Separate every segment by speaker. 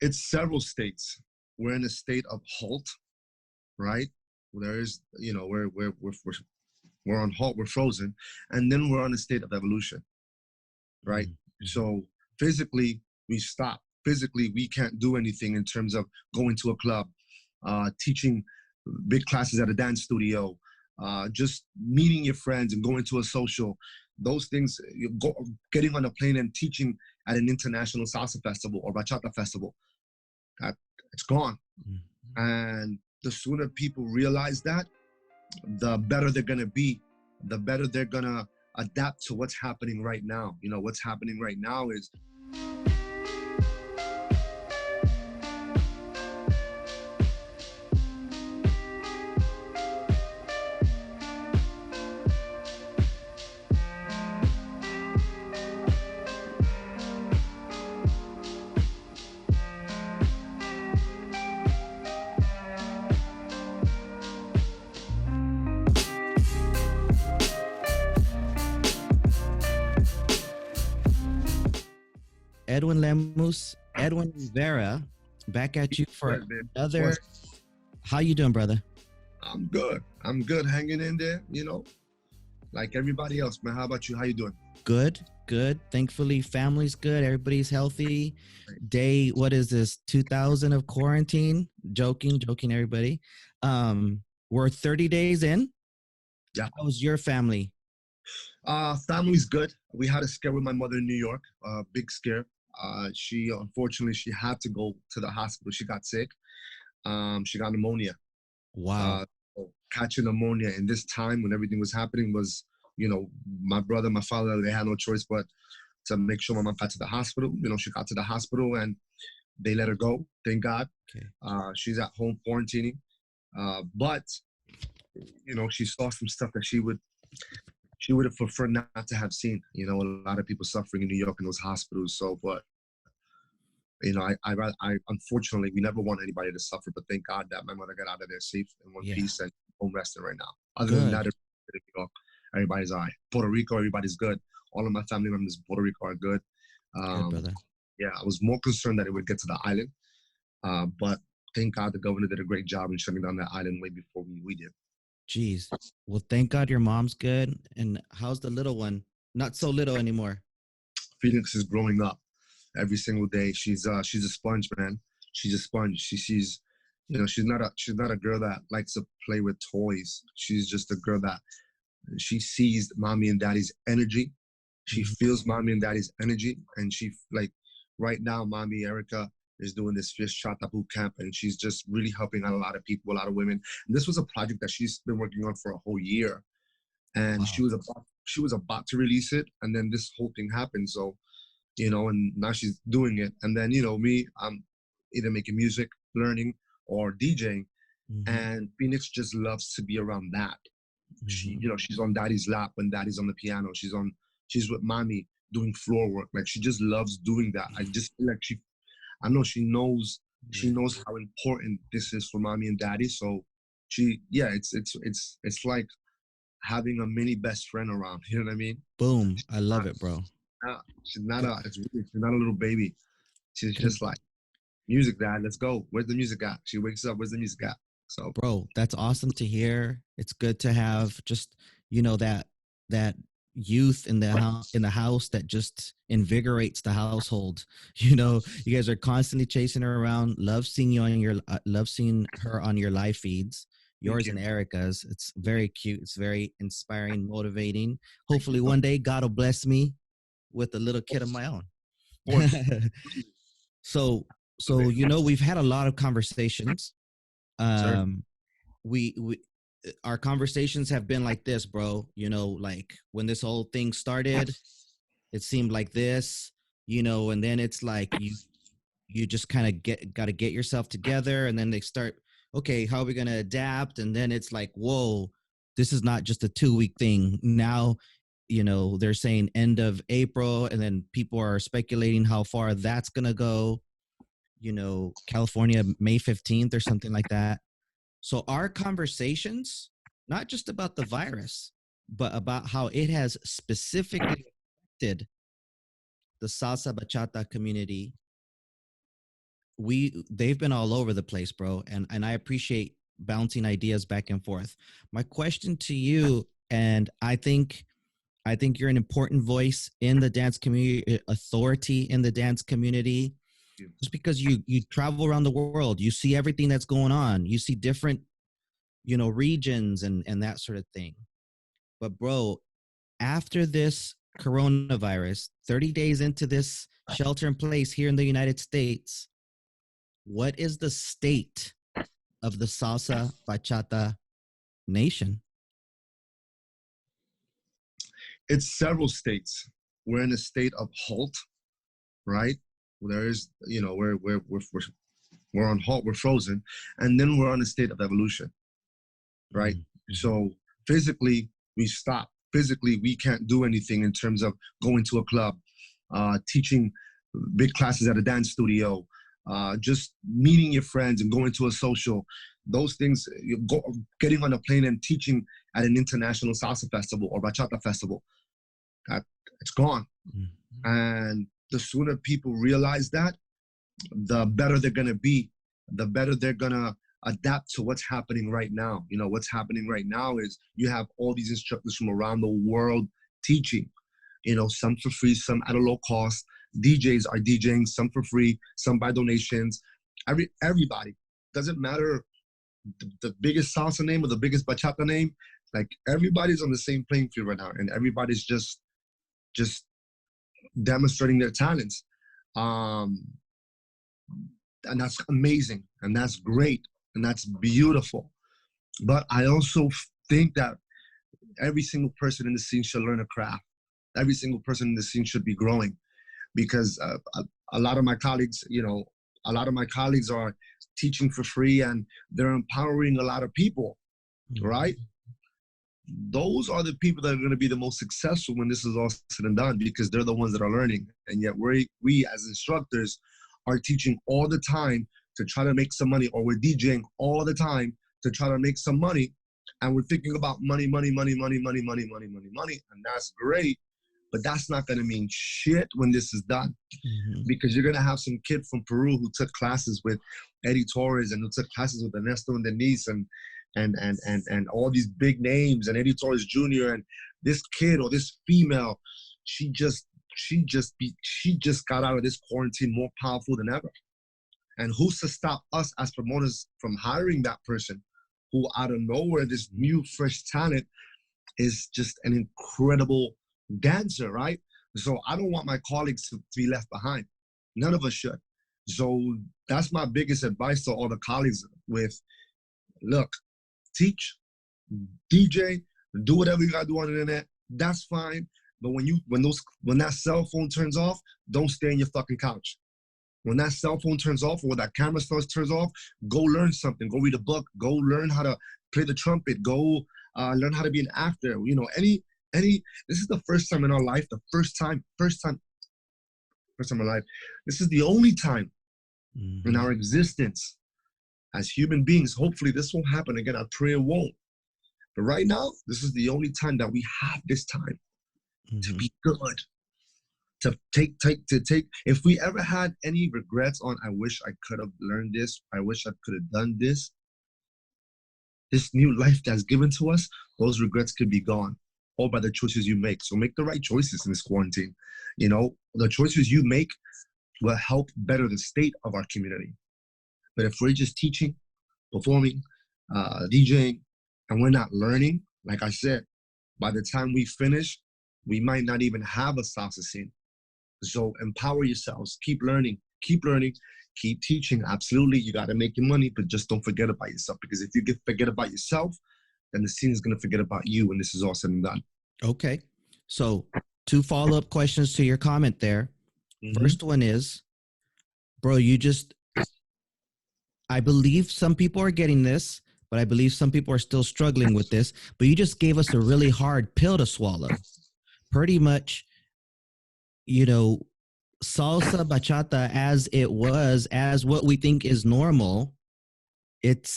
Speaker 1: It's several states. We're in a state of halt, right? There is, we're on halt, we're frozen, and then we're on a state of evolution, right?
Speaker 2: Mm-hmm.
Speaker 1: So physically, we stop. Physically, we can't do anything in terms of going to a club, teaching big classes at a dance studio, just meeting your friends and going to a social. Those things, getting on a plane and teaching at an international salsa festival or bachata festival, that it's gone.
Speaker 2: Mm-hmm.
Speaker 1: And the sooner people realize that, the better they're gonna be, the better they're gonna adapt to what's happening right now. What's happening right now is
Speaker 2: Edwin Lemus, Edwin Rivera, back at you for another. How you doing, brother?
Speaker 1: I'm good. I'm good, hanging in there, like everybody else, man. How about you? How you doing?
Speaker 2: Good, good. Thankfully, family's good. Everybody's healthy. Day, what is this? 2000 of quarantine? Joking, everybody. We're 30 days in.
Speaker 1: Yeah.
Speaker 2: How was your family?
Speaker 1: Family's good. We had a scare with my mother in New York. Big scare. Unfortunately, she had to go to the hospital. She got sick. She got pneumonia.
Speaker 2: Wow.
Speaker 1: So catching pneumonia in this time when everything was happening was, my brother, my father, they had no choice but to make sure my mom got to the hospital. She got to the hospital and they let her go. Thank God.
Speaker 2: Okay.
Speaker 1: She's at home quarantining. But, she saw some stuff that she would have preferred not to have seen. A lot of people suffering in New York in those hospitals. So, but I unfortunately, we never want anybody to suffer. But thank God that my mother got out of there safe in one piece and home resting right now. Other than that, New York, everybody's all right. Puerto Rico, everybody's good. All of my family members in Puerto Rico are good.
Speaker 2: Good, brother.
Speaker 1: Yeah, I was more concerned that it would get to the island, but thank God the governor did a great job in shutting down that island way before we did.
Speaker 2: Jeez. Well, thank God your mom's good. And how's the little one? Not so little anymore.
Speaker 1: Phoenix is growing up every single day. She's a sponge, man. She's a sponge. She's she's not a girl that likes to play with toys. She's just a girl that she sees mommy and daddy's energy. She feels mommy and daddy's energy, and she right now, mommy Erica is doing this fish chata boot camp, and she's just really helping out a lot of people, a lot of women. And this was a project that she's been working on for a whole year, and wow. she was about to release it, and then this whole thing happened. So, and now she's doing it. And then me, I'm either making music, learning, or DJing, and Phoenix just loves to be around that. She, she's on daddy's lap when daddy's on the piano. She's with mommy doing floor work. Like she just loves doing that. I just feel like I know she knows how important this is for mommy and daddy. So it's like having a mini best friend around. You know what I mean?
Speaker 2: Boom. I love it, bro.
Speaker 1: She's not a little baby. She's just like, music, dad, let's go. Where's the music at? She wakes up, where's the music at? So,
Speaker 2: bro, that's awesome to hear. It's good to have just, that youth in the house that just invigorates the household. You guys are constantly chasing her around. Love seeing her on your live feeds, yours and Erica's. It's very cute. It's very inspiring, motivating. Hopefully one day God will bless me with a little kid of my own. So we've had a lot of conversations. Our conversations have been like this, bro. Like when this whole thing started, it seemed like this, and then it's like you just kind of got to get yourself together, and then they start, okay, how are we going to adapt? And then it's like, whoa, this is not just a 2-week thing. Now, they're saying end of April, and then people are speculating how far that's going to go. California, May 15th or something like that. So our conversations, not just about the virus, but about how it has specifically affected the salsa bachata community they've been all over the place, bro, and I appreciate bouncing ideas back and forth. My question to you, and I think you're an important voice in the dance community, authority in the dance community, just because you travel around the world, you see everything that's going on, you see different, regions and that sort of thing. But bro, after this coronavirus, 30 days into this shelter in place here in the United States, what is the state of the salsa bachata nation?
Speaker 1: It's several states. We're in a state of halt, right? There is, we're on halt, we're frozen, and then we're on a state of evolution, right?
Speaker 2: Mm-hmm.
Speaker 1: So physically, we stop. Physically, we can't do anything in terms of going to a club, teaching big classes at a dance studio, just meeting your friends and going to a social. Those things, getting on a plane and teaching at an international salsa festival or bachata festival, it's gone.
Speaker 2: Mm-hmm.
Speaker 1: And the sooner people realize that, the better they're going to be, the better they're going to adapt to what's happening right now. What's happening right now is you have all these instructors from around the world teaching, some for free, some at a low cost. DJs are DJing, some for free, some by donations. Everybody, doesn't matter the biggest salsa name or the biggest bachata name, like everybody's on the same playing field right now, and everybody's just demonstrating their talents. And that's amazing, and that's great, and that's beautiful. But I also think that every single person in the scene should learn a craft. Every single person in the scene should be growing, because a lot of my colleagues, are teaching for free, and they're empowering a lot of people, right? Those are the people that are going to be the most successful when this is all said and done, because they're the ones that are learning. And yet we as instructors are teaching all the time to try to make some money, or we're DJing all the time to try to make some money. And we're thinking about money, and that's great. But that's not going to mean shit when this is done, because you're going to have some kid from Peru who took classes with Eddie Torres, and who took classes with Ernesto and Denise, and all these big names, and Eddie Torres Jr. And this kid or this female, she just got out of this quarantine more powerful than ever. And who's to stop us as promoters from hiring that person, who out of nowhere, this new fresh talent is just an incredible dancer, right? So I don't want my colleagues to be left behind. None of us should. So that's my biggest advice to all the colleagues with, look, teach, DJ, do whatever you gotta do on the internet. That's fine. But when that cell phone turns off, don't stay on your fucking couch. When that cell phone turns off, or that camera turns off, go learn something. Go read a book. Go learn how to play the trumpet. Go learn how to be an actor. This is the first time in our life, first time in my life. This is the only time in our existence as human beings. Hopefully this won't happen again. I pray it won't. But right now, this is the only time that we have this time to be good. To take. If we ever had any regrets on, I wish I could have learned this, I wish I could have done this, this new life that's given to us, those regrets could be gone, all by the choices you make. So make the right choices in this quarantine. The choices you make will help better the state of our community. But if we're just teaching, performing, DJing, and we're not learning, like I said, by the time we finish, we might not even have a salsa scene. So empower yourselves, keep learning, keep teaching. Absolutely, you got to make your money, but just don't forget about yourself, because if you forget about yourself, then the scene is going to forget about you when this is all said and done.
Speaker 2: Okay. So 2 follow-up questions to your comment there. First one is, bro, I believe some people are getting this, but I believe some people are still struggling with this, but you just gave us a really hard pill to swallow. Pretty much, salsa, bachata as what we think is normal, it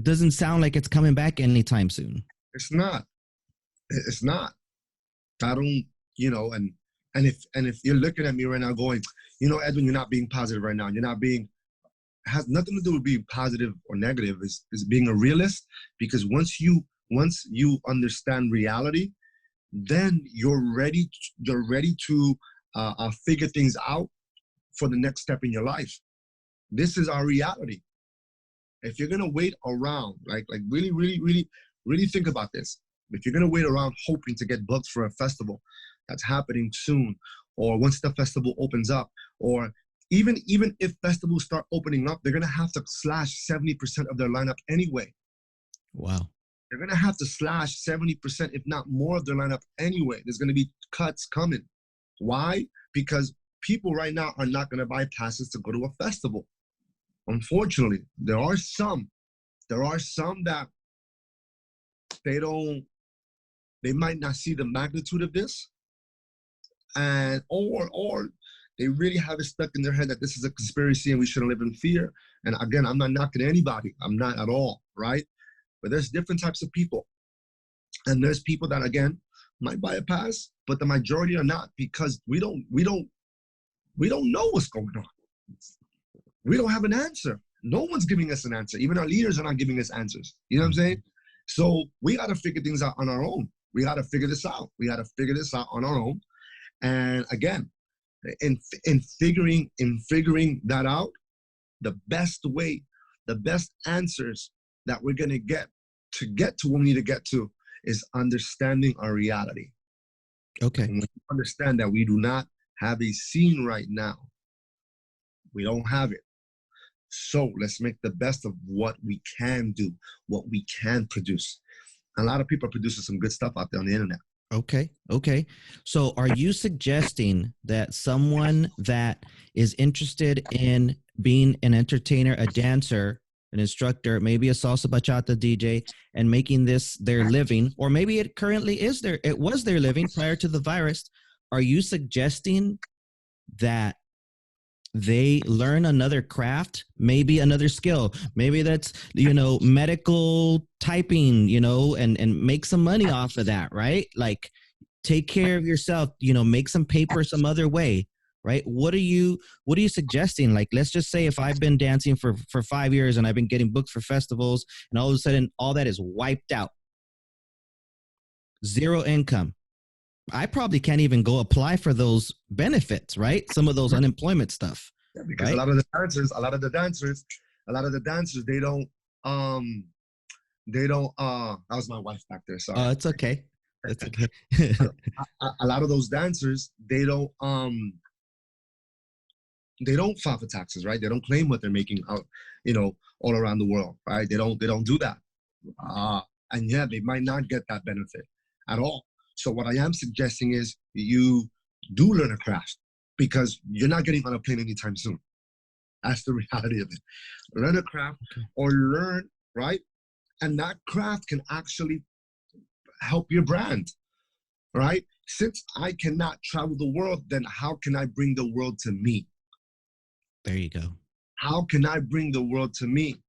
Speaker 2: doesn't sound like it's coming back anytime soon.
Speaker 1: It's not. I don't, and if you're looking at me right now going, Edwin, you're not being positive right now. You're not being, has nothing to do with being positive or negative. Is being a realist, because once you understand reality, then you're ready to figure things out for the next step in your life. This is our reality. If you're gonna wait around, like really, really, really, really think about this. If you're gonna wait around hoping to get booked for a festival that's happening soon, or once the festival opens up, or even if festivals start opening up, they're gonna have to slash 70% of their lineup anyway.
Speaker 2: Wow.
Speaker 1: They're gonna have to slash 70%, if not more, of their lineup anyway. There's gonna be cuts coming. Why? Because people right now are not gonna buy passes to go to a festival. Unfortunately, there are some that they might not see the magnitude of this, and or they really have it stuck in their head that this is a conspiracy and we shouldn't live in fear. And again, I'm not knocking anybody. I'm not at all, right? But there's different types of people. And there's people that, again, might buy a pass, but the majority are not, because we don't know what's going on. We don't have an answer. No one's giving us an answer. Even our leaders are not giving us answers. You know what I'm saying? So we got to figure things out on our own. We got to figure this out. We got to figure this out on our own. And again, in figuring that out, the best way, the best answers that we're going to get to where we need to get to is understanding our reality.
Speaker 2: Okay.
Speaker 1: And we understand that we do not have a scene right now. We don't have it. So let's make the best of what we can do, what we can produce. A lot of people are producing some good stuff out there on the internet.
Speaker 2: Okay. So are you suggesting that someone that is interested in being an entertainer, a dancer, an instructor, maybe a salsa bachata DJ, and making this their living, or maybe it currently was their living prior to the virus, are you suggesting that they learn another craft, maybe another skill, maybe that's, medical typing, and make some money off of that, right? Like, take care of yourself, make some paper some other way, right? What are you suggesting? Like, let's just say if I've been dancing for 5 years and I've been getting booked for festivals, and all of a sudden all that is wiped out, zero income. I probably can't even go apply for those benefits, right? Some of those unemployment stuff.
Speaker 1: Yeah, because
Speaker 2: right?
Speaker 1: a lot of the dancers, they don't, that was my wife back there, sorry.
Speaker 2: Oh, it's okay. That's okay.
Speaker 1: A lot of those dancers, they don't file for taxes, right? They don't claim what they're making out, all around the world, right? They don't do that. And yeah, they might not get that benefit at all. So what I am suggesting is you do learn a craft, because you're not getting on a plane anytime soon. That's the reality of it. Learn a craft, or learn, right? And that craft can actually help your brand, right? Since I cannot travel the world, then how can I bring the world to me?
Speaker 2: There you go.
Speaker 1: How can I bring the world to me?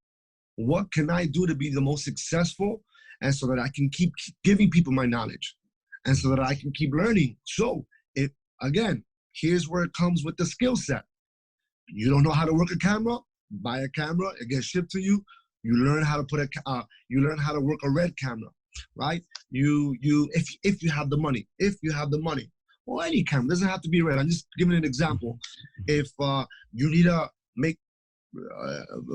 Speaker 1: What can I do to be the most successful, and so that I can keep giving people my knowledge, and so that I can keep learning? So if, again, here's where it comes with the skill set. You don't know how to work a camera? Buy a camera, it gets shipped to you. You learn how to you learn how to work a red camera, right? If you have the money, or any camera, doesn't have to be red. I'm just giving an example. If you need to make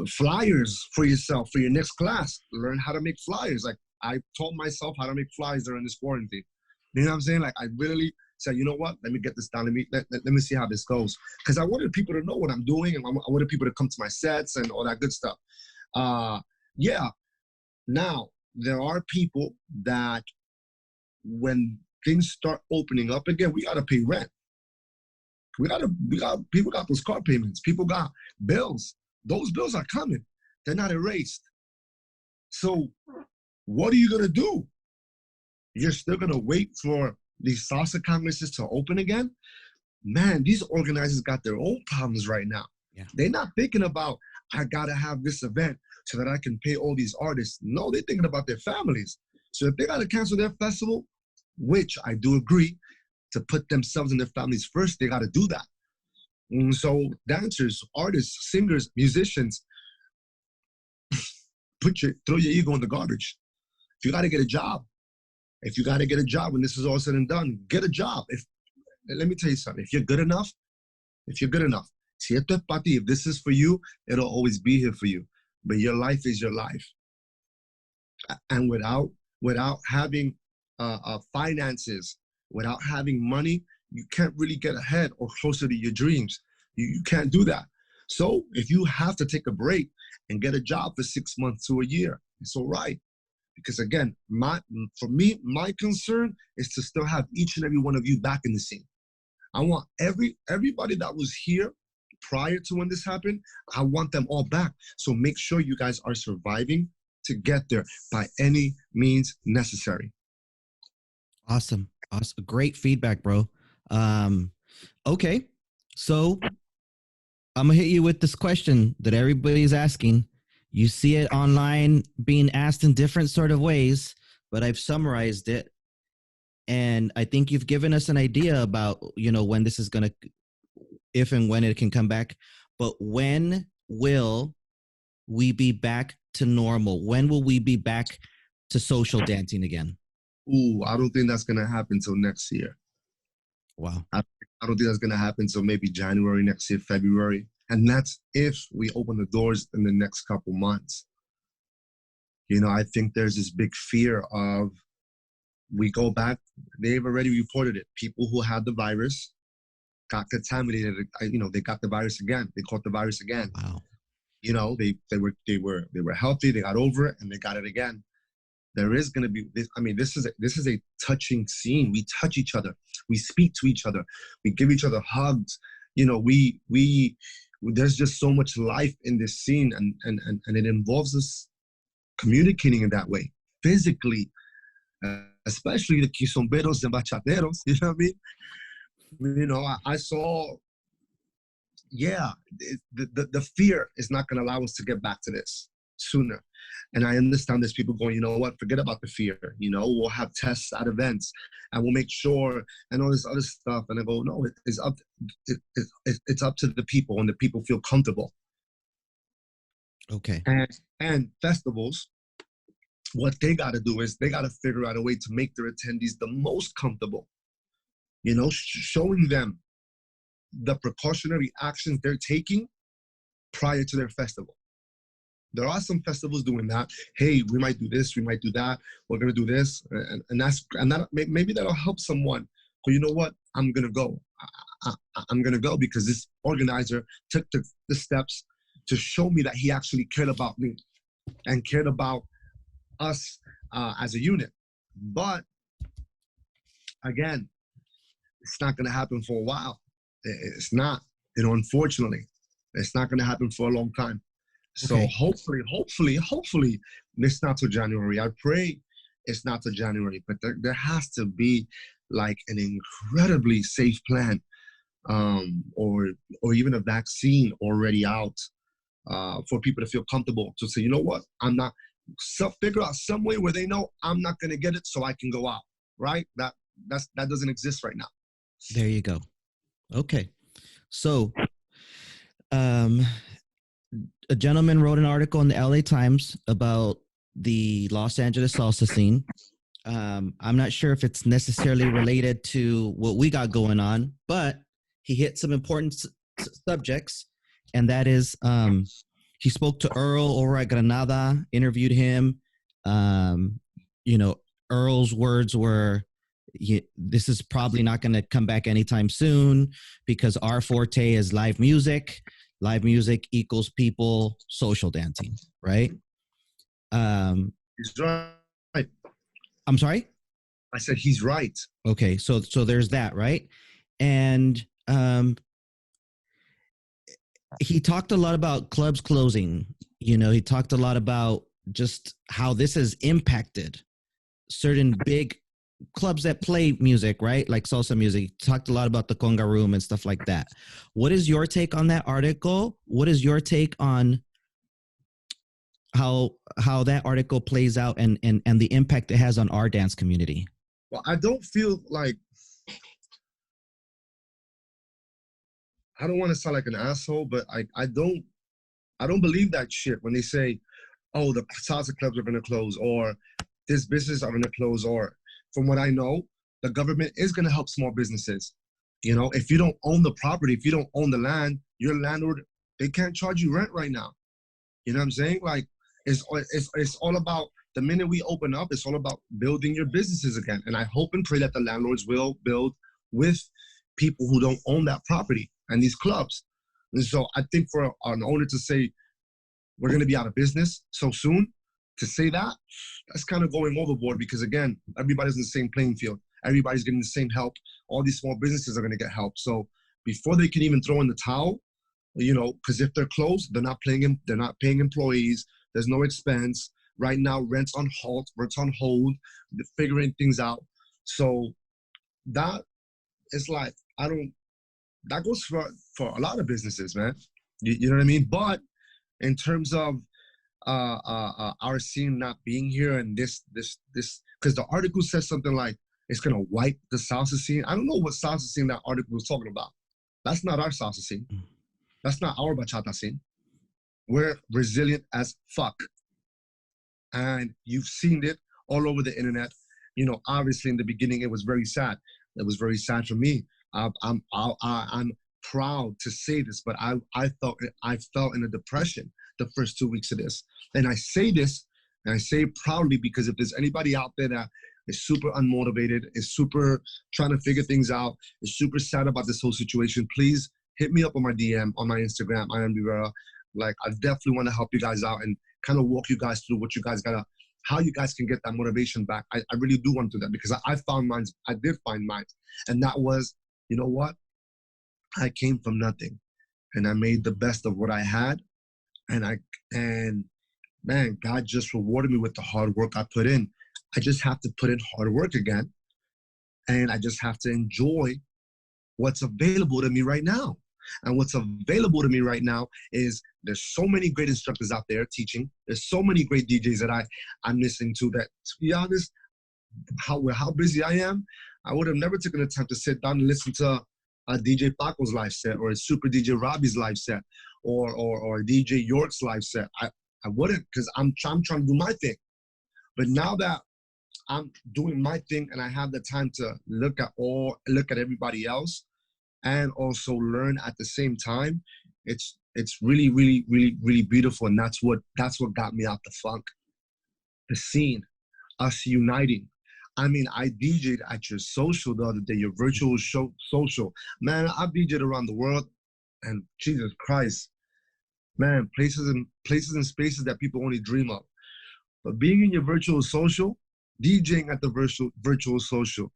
Speaker 1: flyers for yourself for your next class, learn how to make flyers. Like, I taught myself how to make flyers during this quarantine. You know what I'm saying? Like, I literally said, you know what? Let me get this down. Let me see how this goes. Because I wanted people to know what I'm doing, and I wanted people to come to my sets and all that good stuff. Yeah. Now, there are people that when things start opening up again, we got to pay rent. People got those car payments. People got bills. Those bills are coming. They're not erased. So what are you going to do? You're still going to wait for these salsa congresses to open again? Man, these organizers got their own problems right now.
Speaker 2: Yeah.
Speaker 1: They're not thinking about, I got to have this event so that I can pay all these artists. No, they're thinking about their families. So if they got to cancel their festival, which I do agree, to put themselves and their families first, they got to do that. So dancers, artists, singers, musicians, throw your ego in the garbage. If you got to get a job, when this is all said and done, get a job. Let me tell you something. If you're good enough, si esto es para ti, if this is for you, it'll always be here for you. But your life is your life. And without having finances, without having money, you can't really get ahead or closer to your dreams. You can't do that. So if you have to take a break and get a job for 6 months to a year, it's all right. Because again, my concern is to still have each and every one of you back in the scene. I want everybody that was here prior to when this happened, I want them all back. So make sure you guys are surviving to get there by any means necessary.
Speaker 2: Awesome. Great feedback, bro. Okay. So I'm gonna hit you with this question that everybody's asking. You see it online being asked in different sort of ways, but I've summarized it. And I think you've given us an idea about, when this is going to, if and when it can come back. But when will we be back to normal? When will we be back to social dancing again?
Speaker 1: Ooh, I don't think that's going to happen until next year.
Speaker 2: Wow.
Speaker 1: I don't think that's going to happen until maybe January next year, February. And that's if we open the doors in the next couple months. I think there's this big fear of, we go back, they've already reported it. People who had the virus got contaminated. They got the virus again. They caught the virus again.
Speaker 2: Wow.
Speaker 1: They were healthy. They got over it and they got it again. There is going to be this. This is a touching scene. We touch each other. We speak to each other. We give each other hugs. There's just so much life in this scene, and it involves us communicating in that way, physically. Especially the quizomberos and bachateros, you know what I mean? I saw, the fear is not going to allow us to get back to this sooner. And I understand there's people going, you know what, forget about the fear. We'll have tests at events and we'll make sure and all this other stuff. And I go, no, it's up to the people, and the people feel comfortable.
Speaker 2: Okay.
Speaker 1: And festivals, what they got to do is they got to figure out a way to make their attendees the most comfortable, showing them the precautionary actions they're taking prior to their festival. There are some festivals doing that. Hey, we might do this, we might do that. We're going to do this. And maybe that'll help someone. But you know what? I'm going to go. I'm going to go because this organizer took the steps to show me that he actually cared about me and cared about us as a unit. But again, it's not going to happen for a while. It's not, unfortunately, it's not going to happen for a long time. So
Speaker 2: okay.
Speaker 1: hopefully it's not till January. I pray it's not till January, but there has to be like an incredibly safe plan, or even a vaccine already out, for people to feel comfortable to say, you know what, I'm not. So figure out some way where they know I'm not going to get it, so I can go out. Right? That doesn't exist right now.
Speaker 2: There you go. Okay. So, a gentleman wrote an article in the LA Times about the Los Angeles salsa scene. I'm not sure if it's necessarily related to what we got going on, but he hit some important subjects, and that is, he spoke to Earl over at Granada, interviewed him. Earl's words were, this is probably not going to come back anytime soon because our forte is live music. Live music equals people social dancing, right?
Speaker 1: He's right.
Speaker 2: I'm sorry?
Speaker 1: I said he's right.
Speaker 2: Okay, so there's that, right? And he talked a lot about clubs closing. He talked a lot about just how this has impacted certain big clubs that play music, right? Like salsa music. He talked a lot about the conga room and stuff like that. What is your take on that article? What is your take on how that article plays out and the impact it has on our dance community?
Speaker 1: Well, I don't feel like I don't want to sound like an asshole, but I don't believe that shit when they say, oh, the salsa clubs are going to close, or this business are going to close, or from what I know, the government is going to help small businesses. You know, if you don't own the property, if you don't own the land, your landlord, they can't charge you rent right now. You know what I'm saying? Like, it's all about the minute we open up, it's all about building your businesses again. And I hope and pray that the landlords will build with people who don't own that property and these clubs. And so I think for an owner to say, we're going to be out of business so soon, to say that, that's kind of going overboard because, again, everybody's in the same playing field. Everybody's getting the same help. All these small businesses are going to get help. So before they can even throw in the towel, you know, because if they're closed, they're not paying employees. There's no expense. Right now, rent's on halt, rent's on hold. They're figuring things out. So that is like, that goes for a lot of businesses, man. You know what I mean? But in terms of our scene not being here and this, because the article says something like it's gonna wipe the salsa scene. I don't know what salsa scene that article was talking about. That's not our salsa scene. That's not our bachata scene. We're resilient as fuck, and you've seen it all over the internet. You know, obviously in the beginning it was very sad. It was very sad for me. I'm proud to say this, but I felt in a depression the first 2 weeks of this. And I say this, and I say it proudly because if there's anybody out there that is super unmotivated, is super trying to figure things out, is super sad about this whole situation, please hit me up on my DM, on my Instagram, Edwin Rivera. Like, I definitely want to help you guys out and kind of walk you guys through what you guys gotta, how you guys can get that motivation back. I really do want to do that because I found mine. I did find mine. And that was, you know what? I came from nothing and I made the best of what I had. And man, God just rewarded me with the hard work I put in. I just have to put in hard work again. And I just have to enjoy what's available to me right now. And what's available to me right now is there's so many great instructors out there teaching. There's so many great DJs that I'm listening to that, to be honest, how busy I am, I would have never taken the time to sit down and listen to a DJ Paco's live set or a Super DJ Robbie's live set or DJ York's live set. I wouldn't, because I'm trying to do my thing. But now that I'm doing my thing and I have the time to look at everybody else and also learn at the same time, it's really, really, really, really beautiful. And that's what got me out the funk. The scene, us uniting. I mean, I DJ'd at your social the other day, your virtual show social. Man, I've DJ'd around the world, and Jesus Christ, man, places and spaces that people only dream of. But being in your virtual social, DJing at the virtual social,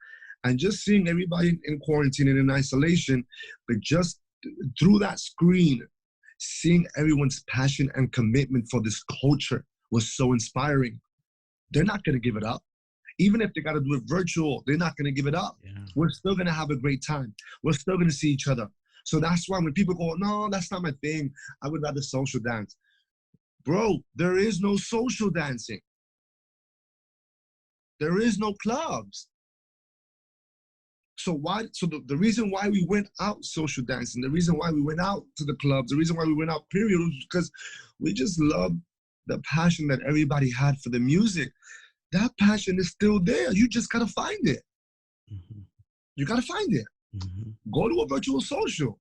Speaker 1: and just seeing everybody in quarantine and in isolation, but just through that screen, seeing everyone's passion and commitment for this culture was so inspiring. They're not going to give it up. Even if they got to do it virtual, they're not going to give it up. Yeah. We're still going to have a great time. We're still going to see each other. So that's why when people go, no, that's not my thing, I would rather social dance. Bro, there is no social dancing. There is no clubs. So the reason why we went out social dancing, the reason why we went out to the clubs, the reason why we went out period was because we just loved the passion that everybody had for the music. That passion is still there. You just gotta find it. Mm-hmm. You gotta find it. Mm-hmm. Go to a virtual social.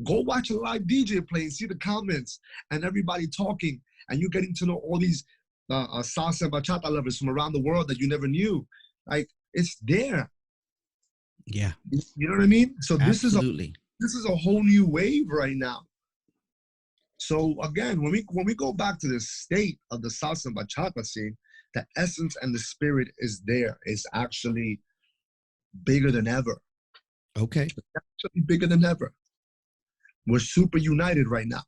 Speaker 1: Go watch a live DJ play and see the comments and everybody talking, and you're getting to know all these salsa and bachata lovers from around the world that you never knew. Like, it's there.
Speaker 2: Yeah.
Speaker 1: You know what I mean? So
Speaker 2: absolutely,
Speaker 1: this is a whole new wave right now. So again, when we go back to the state of the salsa and bachata scene, the essence and the spirit is there. It's actually bigger than ever.
Speaker 2: Okay.
Speaker 1: It's actually bigger than ever. We're super united right now.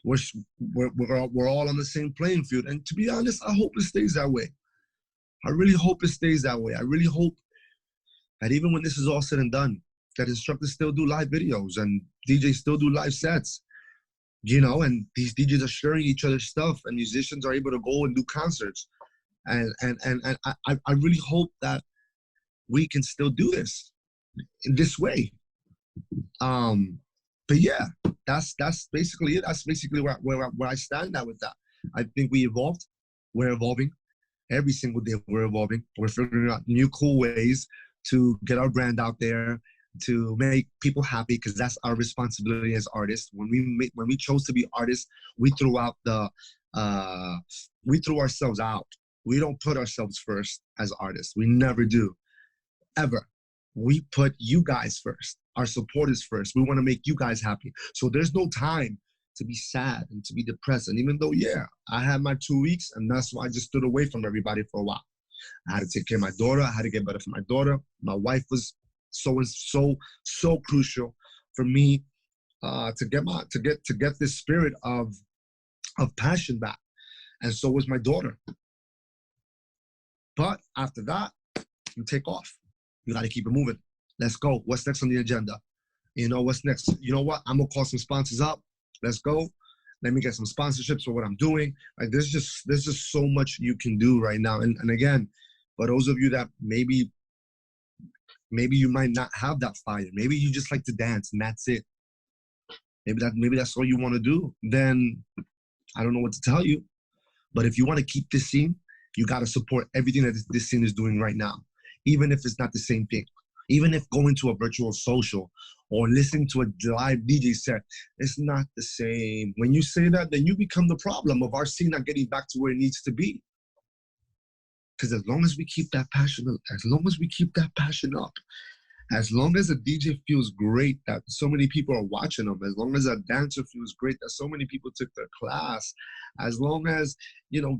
Speaker 1: We're all on the same playing field. And to be honest, I hope it stays that way. I really hope it stays that way. I really hope that even when this is all said and done, that instructors still do live videos and DJs still do live sets. You know, and these DJs are sharing each other's stuff and musicians are able to go and do concerts. And I really hope that we can still do this in this way. but yeah, that's basically it. That's basically where I stand at with that. I think we evolved. We're evolving. Every single day we're evolving. We're figuring out new cool ways to get our brand out there, to make people happy, because that's our responsibility as artists. When we chose to be artists, we threw out we threw ourselves out. We don't put ourselves first as artists. We never do, ever. We put you guys first, our supporters first. We want to make you guys happy. So there's no time to be sad and to be depressed. And even though, yeah, I had my 2 weeks, and that's why I just stood away from everybody for a while. I had to take care of my daughter. I had to get better for my daughter. My wife was so crucial for me to get this spirit of passion back. And so was my daughter. But after that, you take off. You got to keep it moving. Let's go. What's next on the agenda? You know, what's next? You know what? I'm going to call some sponsors up. Let's go. Let me get some sponsorships for what I'm doing. Like, there's just so much you can do right now. And again, for those of you that maybe you might not have that fire. Maybe you just like to dance and that's it. Maybe that's all you want to do. Then I don't know what to tell you. But if you want to keep this scene, you got to support everything that this scene is doing right now, even if it's not the same thing. Even if going to a virtual social or listening to a live DJ set, it's not the same. When you say that, then you become the problem of our scene not getting back to where it needs to be. Because as long as we keep that passion up, as long as a DJ feels great that so many people are watching them, as long as a dancer feels great that so many people took their class, as long as,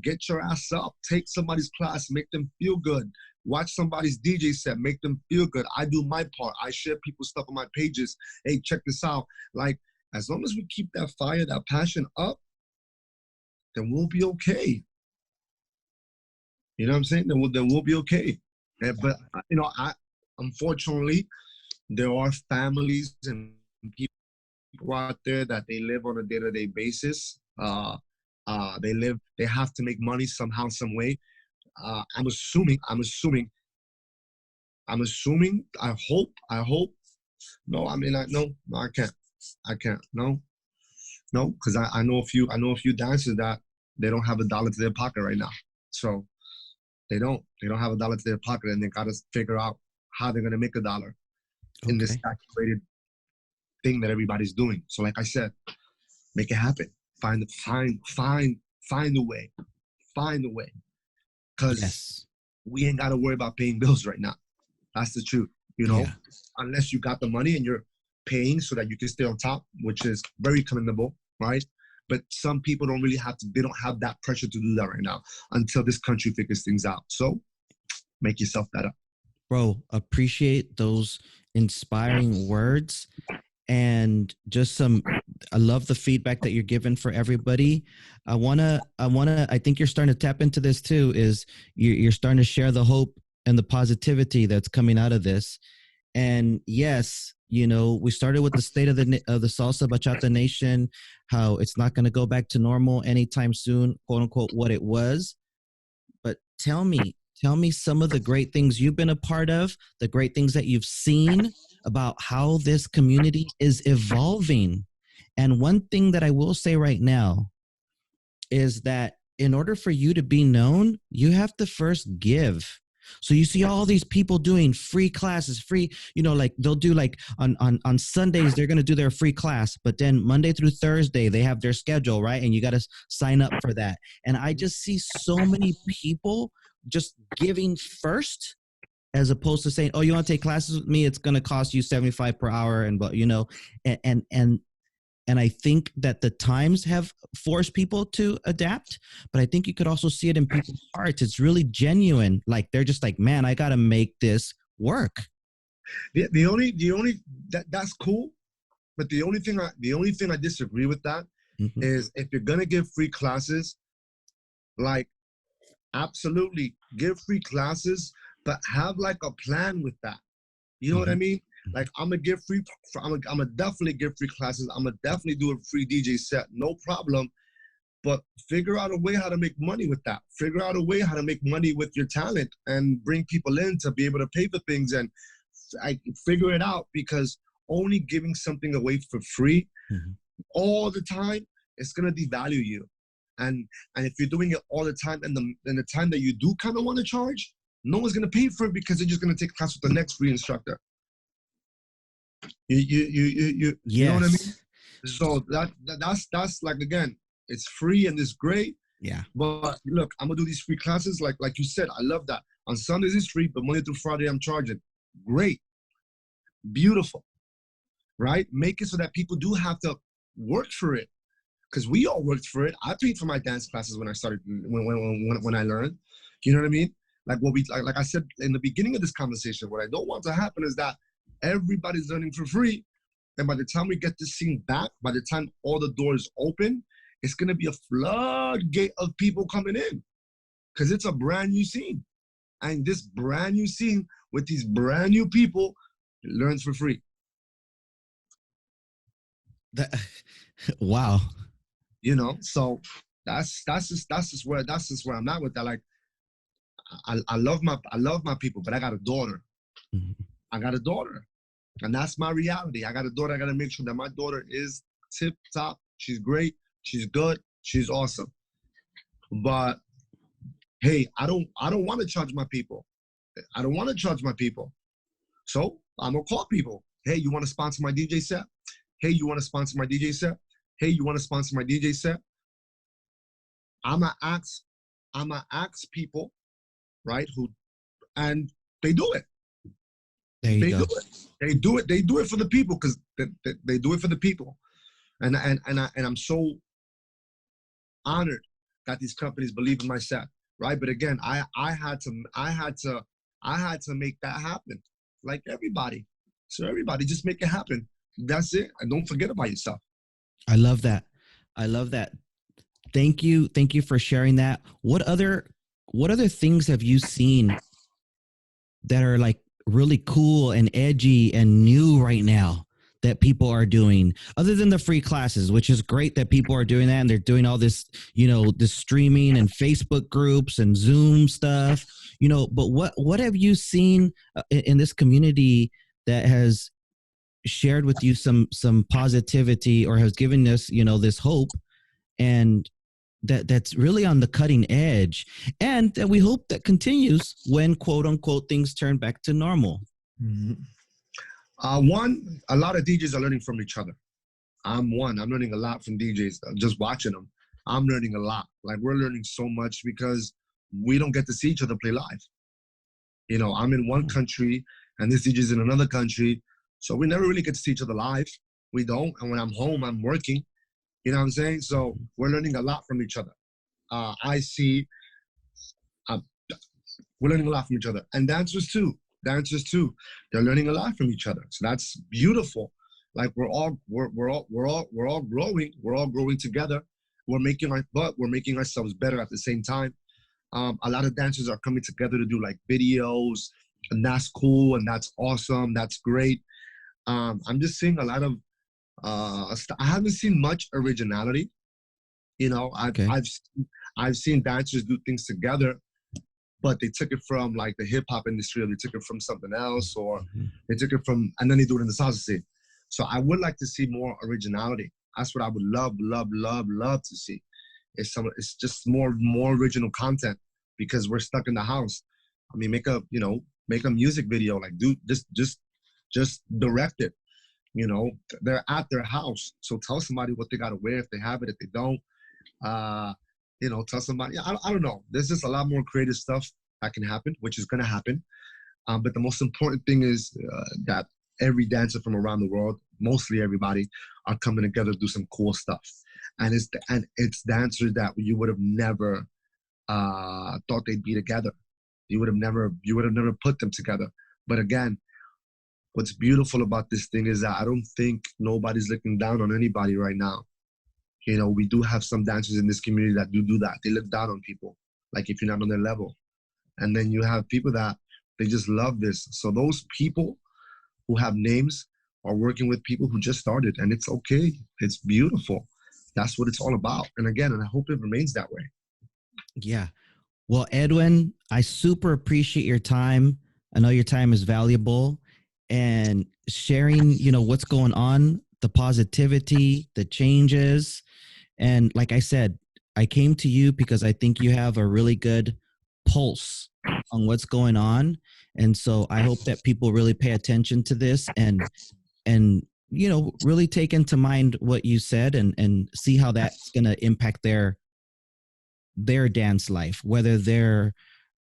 Speaker 1: get your ass up, take somebody's class, make them feel good, watch somebody's DJ set, make them feel good. I do my part. I share people's stuff on my pages. Hey, check this out. Like, as long as we keep that fire, that passion up, then we'll be okay. You know what I'm saying? Then we'll be okay. But, unfortunately, there are families and people out there that they live on a day-to-day basis. They have to make money somehow, some way. I'm assuming, I hope. No, I can't. No, because I know a few dancers that they don't have $1 to their pocket right now. So they don't have $1 to their pocket, and they got to figure out how they're going to make $1 in this saturated thing that everybody's doing. So like I said, make it happen. Find a way. Because we ain't got to worry about paying bills right now. That's the truth, unless you got the money and you're paying so that you can stay on top, which is very commendable, right? But some people they don't have that pressure to do that right now until this country figures things out. So make yourself better.
Speaker 2: Bro, appreciate those inspiring words, and just I love the feedback that you're giving for everybody. I think you're starting to tap into this too, is you're starting to share the hope and the positivity that's coming out of this. And yes, we started with the state of the Salsa Bachata Nation, how it's not going to go back to normal anytime soon, quote unquote, what it was. But tell me some of the great things you've been a part of, the great things that you've seen about how this community is evolving. And one thing that I will say right now is that in order for you to be known, you have to first give. So you see all these people doing free classes, like they'll do like on Sundays, they're going to do their free class, but then Monday through Thursday, they have their schedule, right? And you got to sign up for that. And I just see so many people just giving first, as opposed to saying, oh, you want to take classes with me? It's going to cost you $75 per hour. And I think that the times have forced people to adapt, but I think you could also see it in people's hearts. It's really genuine. Like, they're just like, man, I got to make this work.
Speaker 1: That's cool. But the only thing I disagree with that is, if you're going to give free classes, like, absolutely give free classes, but have like a plan with that. You know what I mean? Like, I'm gonna definitely give free classes. I'm gonna definitely do a free DJ set, no problem. But figure out a way how to make money with that. Figure out a way how to make money with your talent and bring people in to be able to pay for things, and figure it out, because only giving something away for free
Speaker 2: Mm-hmm.
Speaker 1: all the time, it's gonna devalue you. And if you're doing it all the time, and the time that you do kind of want to charge, no one's gonna pay for it because they're just gonna take class with the next free instructor. You know what I mean?
Speaker 2: Yes.
Speaker 1: So that's like, again, it's free and it's great.
Speaker 2: Yeah.
Speaker 1: But look, I'm gonna do these free classes, like you said. I love that. On Sundays it's free, but Monday through Friday I'm charging. Great, beautiful, right? Make it so that people do have to work for it, because we all worked for it. I paid for my dance classes when I started, when I learned. You know what I mean? Like I said in the beginning of this conversation, what I don't want to happen is that everybody's learning for free, and by the time we get this scene back, by the time all the doors open, it's gonna be a floodgate of people coming in, because it's a brand new scene, and this brand new scene with these brand new people learns for free.
Speaker 2: Wow.
Speaker 1: You know, so that's just where I'm at with that. Like, I love my people, but I got a daughter.
Speaker 2: Mm-hmm.
Speaker 1: I got a daughter, and that's my reality. I got a daughter. I got to make sure that my daughter is tip top. She's great. She's good. She's awesome. But hey, I don't want to charge my people. I don't want to charge my people. So I'm gonna call people. Hey, you want to sponsor my DJ set? Hey, you want to sponsor my DJ set? Hey, you want to sponsor my DJ set? I'm gonna ask people, right? And they do it.
Speaker 2: There you go.
Speaker 1: They do it for the people, because they do it for the people. And I'm so honored that these companies believe in my set, right? But again, I had to make that happen, like everybody. So everybody, just make it happen. That's it. And don't forget about yourself.
Speaker 2: I love that. Thank you for sharing that. What other things have you seen that are like really cool and edgy and new right now that people are doing, other than the free classes, which is great that people are doing that, and they're doing all this, this streaming and Facebook groups and Zoom stuff, but what have you seen in this community that has shared with you some positivity, or has given us, this hope, and that's really on the cutting edge, and that we hope that continues when, quote unquote, things turn back to normal?
Speaker 1: Mm-hmm. One, a lot of DJs are learning from each other. I'm learning a lot from DJs, just watching them. I'm learning a lot. Like, we're learning so much because we don't get to see each other play live. I'm in one country and this DJ's in another country. So we never really get to see each other live. We don't. And when I'm home, I'm working. You know what I'm saying? So we're learning a lot from each other. We're learning a lot from each other. And dancers too. They're learning a lot from each other. So that's beautiful. Like, we're all growing. We're all growing together. We're making ourselves better at the same time. A lot of dancers are coming together to do like videos, and that's cool, and that's awesome. That's great. I'm just seeing a lot of I haven't seen much originality. I've seen dancers do things together, but they took it from like the hip hop industry, or they took it from something else, or they took it from, and then they do it in the salsa scene. So I would like to see more originality. That's what I would love to see. It's just more original content, because we're stuck in the house. I mean, make a music video, like, do just direct it. They're at their house, so tell somebody what they gotta wear if they have it. If they don't, tell somebody. I don't know. There's just a lot more creative stuff that can happen, which is gonna happen. But the most important thing is that every dancer from around the world, mostly everybody, are coming together to do some cool stuff. And it's dancers that you would have never thought they'd be together. You would have never put them together. But again, what's beautiful about this thing is that I don't think nobody's looking down on anybody right now. We do have some dancers in this community that do that. They look down on people, like, if you're not on their level. And then you have people that they just love this. So those people who have names are working with people who just started, and it's okay. It's beautiful. That's what it's all about. And again, I hope it remains that way.
Speaker 2: Yeah. Well, Edwin, I super appreciate your time. I know your time is valuable. and sharing, what's going on, the positivity, the changes. And like I said, I came to you because I think you have a really good pulse on what's going on. And so I hope that people really pay attention to this and really take into mind what you said and see how that's going to impact their dance life, whether they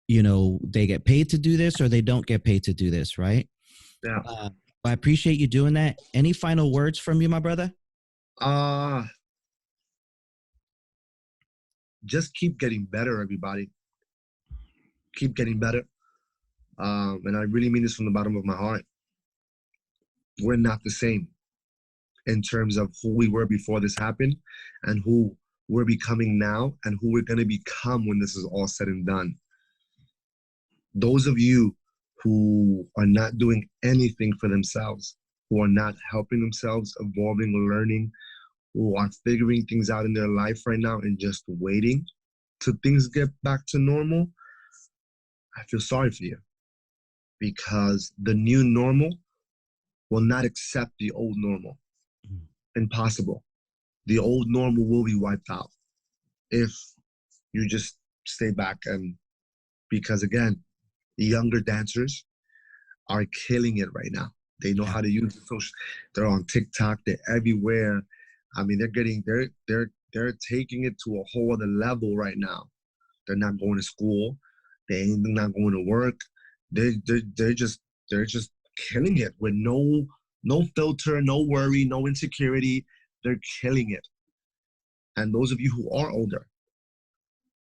Speaker 2: get paid to do this or they don't get paid to do this, right?
Speaker 1: Yeah.
Speaker 2: I appreciate you doing that. Any final words from you, my brother?
Speaker 1: Just keep getting better, everybody. Keep getting better. And I really mean this from the bottom of my heart. We're not the same in terms of who we were before this happened and who we're becoming now and who we're going to become when this is all said and done. Those of you who are not doing anything for themselves, who are not helping themselves, evolving, learning, who are figuring things out in their life right now and just waiting till things get back to normal, I feel sorry for you, because the new normal will not accept the old normal. Impossible. The old normal will be wiped out if you just stay back. And because again, the younger dancers are killing it right now. They know how to use the social. They're on TikTok. They're everywhere. I mean, they're taking it to a whole other level right now. They're not going to school. They're not going to work. They're just killing it with no filter, no worry, no insecurity. They're killing it. And those of you who are older,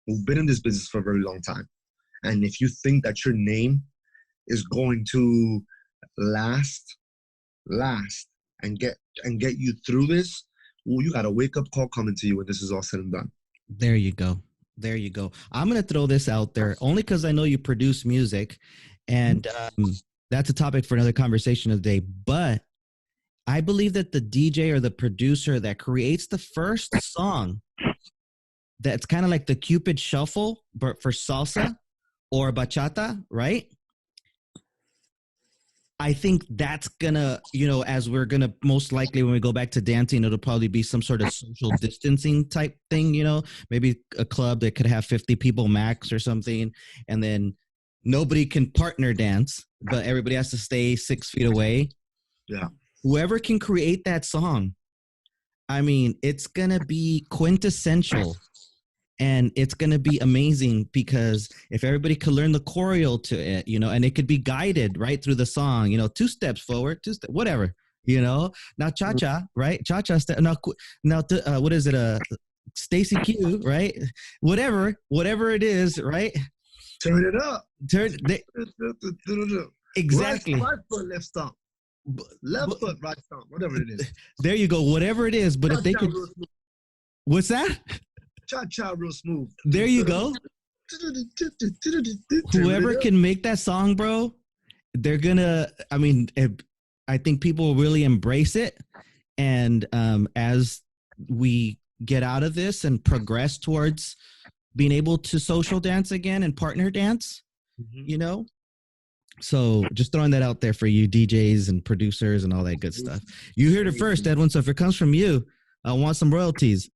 Speaker 1: who've been in this business for a very long time, and if you think that your name is going to last and get you through this, well, you got a wake-up call coming to you when this is all said and done.
Speaker 2: There you go. I'm going to throw this out there only because I know you produce music, and that's a topic for another conversation today. But I believe that the DJ or the producer that creates the first song that's kind of like the Cupid Shuffle, but for salsa or bachata, right? I think that's gonna, as we're gonna most likely when we go back to dancing, it'll probably be some sort of social distancing type thing, maybe a club that could have 50 people max or something. And then nobody can partner dance, but everybody has to stay 6 feet away.
Speaker 1: Yeah.
Speaker 2: Whoever can create that song, I mean, it's gonna be quintessential. And it's going to be amazing because if everybody could learn the choreo to it, and it could be guided right through the song, 2 steps forward, 2 steps, whatever, now cha-cha, right? Cha-cha, what is it? Stacy Q, right? Whatever it is, right?
Speaker 1: Turn it up.
Speaker 2: Exactly.
Speaker 1: Right foot, left stomp. Left foot, right stomp, whatever it is.
Speaker 2: There you go. Whatever it is. But if they could, what's that?
Speaker 1: Cha-cha real smooth.
Speaker 2: There you go. Whoever can make that song, bro, they're gonna, I think people will really embrace it. And as we get out of this and progress towards being able to social dance again and partner dance, so just throwing that out there for you DJs and producers and all that good stuff. You heard it first, Edwin. So if it comes from you, I want some royalties.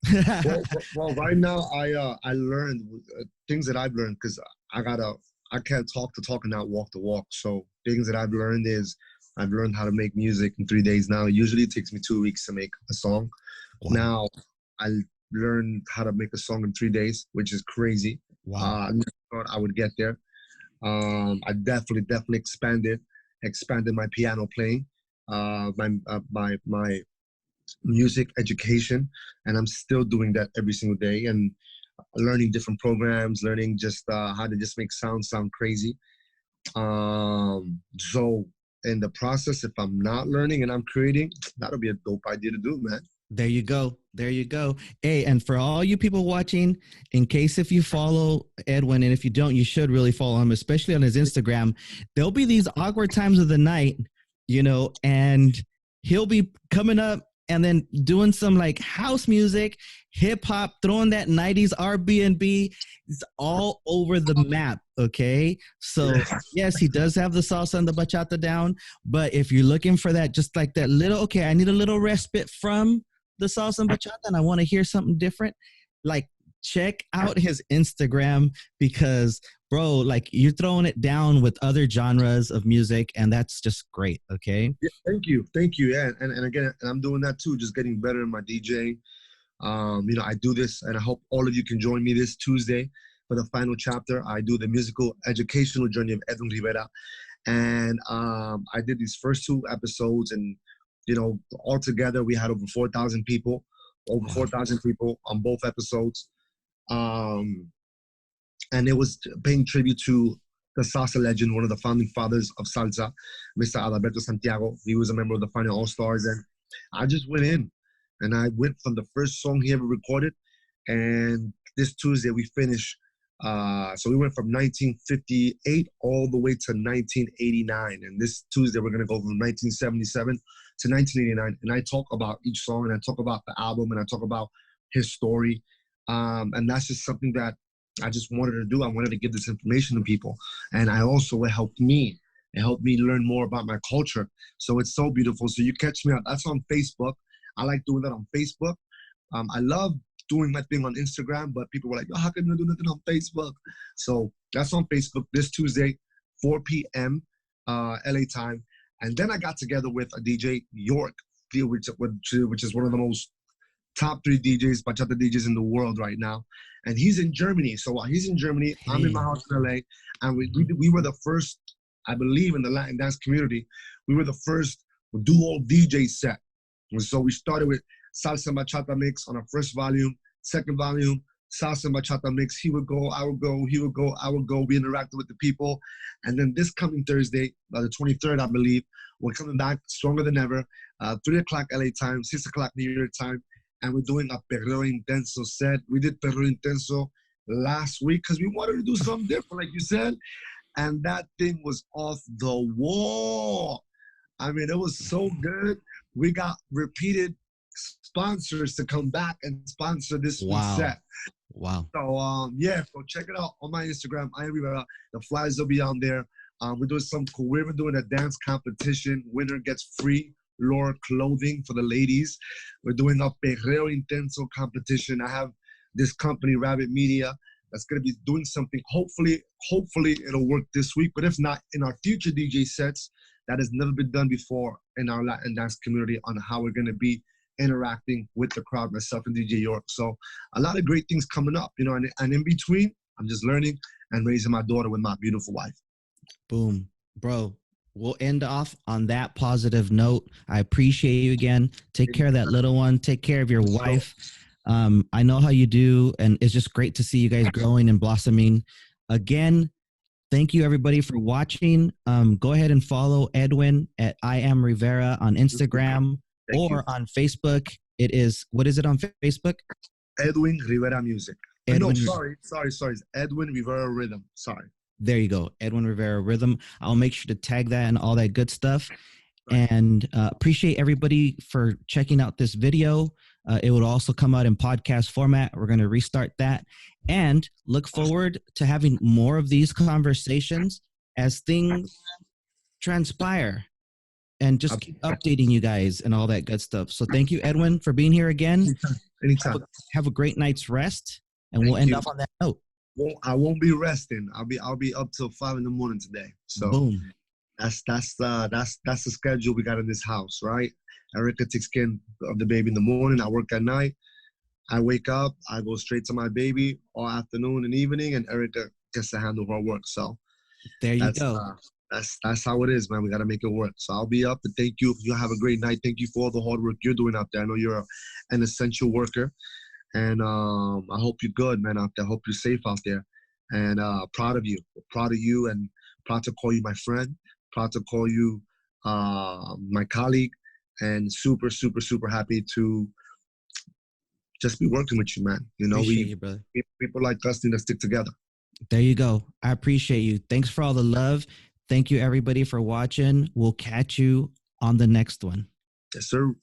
Speaker 1: well, right now I learned things that I've learned, because I can't talk the talk and not walk the walk. So things that I've learned is I've learned how to make music in 3 days now. Usually it takes me 2 weeks to make a song. Wow. Now I learned how to make a song in 3 days, which is crazy.
Speaker 2: Wow.
Speaker 1: I never thought I would get there. I definitely expanded my piano playing, my music education, and I'm still doing that every single day, and learning different programs, learning just how to just make sound crazy. So in the process, if I'm not learning and I'm creating, that'll be a dope idea to do, man.
Speaker 2: There you go. Hey, and for all you people watching, in case if you follow Edwin, and if you don't, you should really follow him, especially on his Instagram. There'll be these awkward times of the night, and he'll be coming up and then doing some like house music, hip hop, throwing that 90s Airbnb. It's all over the map. Okay. So yes, he does have the salsa and the bachata down. But if you're looking for that, just like that little, okay, I need a little respite from the salsa and bachata and I want to hear something different, like check out his Instagram because bro, like you're throwing it down with other genres of music and that's just great. Okay.
Speaker 1: Yeah, thank you. Thank you. Yeah. And again, and I'm doing that too, just getting better in my DJ. I do this and I hope all of you can join me this Tuesday for the final chapter. I do the musical educational journey of Edwin Rivera. And I did these first 2 episodes and, altogether we had over 4,000 people, on both episodes. And it was paying tribute to the salsa legend, one of the founding fathers of salsa, Mr. Alberto Santiago. He was a member of the Final All-Stars. And I just went in and I went from the first song he ever recorded. And this Tuesday we finished. So we went from 1958 all the way to 1989. And this Tuesday we're going to go from 1977 to 1989. And I talk about each song and I talk about the album and I talk about his story. And that's just something that I just wanted to do. I wanted to give this information to people. And it helped me. It helped me learn more about my culture. So it's so beautiful. So you catch me out. That's on Facebook. I like doing that on Facebook. I love doing my thing on Instagram, but people were like, oh, how can you do nothing on Facebook? So that's on Facebook this Tuesday, 4 p.m. LA time. And then I got together with a DJ, York, which is one of the most top 3 DJs, bachata DJs in the world right now. And he's in Germany. So while he's in Germany, I'm in my house in LA. And we were the first, I believe, in the Latin dance community, we were the first dual DJ set. And so we started with salsa and bachata mix on our first volume. Second volume, salsa and bachata mix. He would go, I would go, he would go, I would go. We interacted with the people. And then this coming Thursday, the 23rd, I believe, we're coming back stronger than ever. 3 o'clock LA time, 6 o'clock New York time. And we're doing a Perreo Intenso set. We did Perreo Intenso last week because we wanted to do something different, like you said. And that thing was off the wall. I mean, it was so good. We got repeated sponsors to come back and sponsor this week's set.
Speaker 2: Wow.
Speaker 1: So, so check it out on my Instagram, I am Rivera. The flyers will be on there. We're doing something cool. We're doing a dance competition. Winner gets free Lore clothing for the ladies. We're doing a Perreo Intenso competition. I have this company, Rabbit Media, that's going to be doing something. Hopefully it'll work this week. But if not, in our future DJ sets, that has never been done before in our Latin dance community on how we're going to be interacting with the crowd, myself and DJ York. So a lot of great things coming up, and in between, I'm just learning and raising my daughter with my beautiful wife.
Speaker 2: Boom. Bro, we'll end off on that positive note. I appreciate you again. Take care of that little one. Take care of your wife. I know how you do, and it's just great to see you guys growing and blossoming. Again, thank you everybody for watching. Go ahead and follow Edwin at I Am Rivera on Instagram or on Facebook. What is it on Facebook?
Speaker 1: Edwin Rivera Music. Sorry. It's Edwin Rivera Rhythm. Sorry.
Speaker 2: There you go. Edwin Rivera Rhythm. I'll make sure to tag that and all that good stuff. Right. And appreciate everybody for checking out this video. It will also come out in podcast format. We're going to restart that and look forward to having more of these conversations as things transpire and just keep updating you guys and all that good stuff. So thank you, Edwin, for being here again.
Speaker 1: Anytime.
Speaker 2: Have a great night's rest, and we'll end off on that note.
Speaker 1: Well, I won't be resting. I'll be up till 5 a.m. today. So
Speaker 2: boom.
Speaker 1: That's the schedule we got in this house, right? Erica takes care of the baby in the morning. I work at night. I wake up. I go straight to my baby all afternoon and evening, and Erica gets to handle her work. So
Speaker 2: there you go.
Speaker 1: That's how it is, man. We got to make it work. So I'll be up. And thank you. You have a great night. Thank you for all the hard work you're doing out there. I know you're an essential worker. And I hope you're good, man, out there. I hope you're safe out there. And proud of you. Proud of you, and proud to call you my friend. Proud to call you my colleague. And super, super, super happy to just be working with you, man.
Speaker 2: Appreciate you, brother.
Speaker 1: People like us need to stick together.
Speaker 2: There you go. I appreciate you. Thanks for all the love. Thank you, everybody, for watching. We'll catch you on the next one.
Speaker 1: Yes, sir.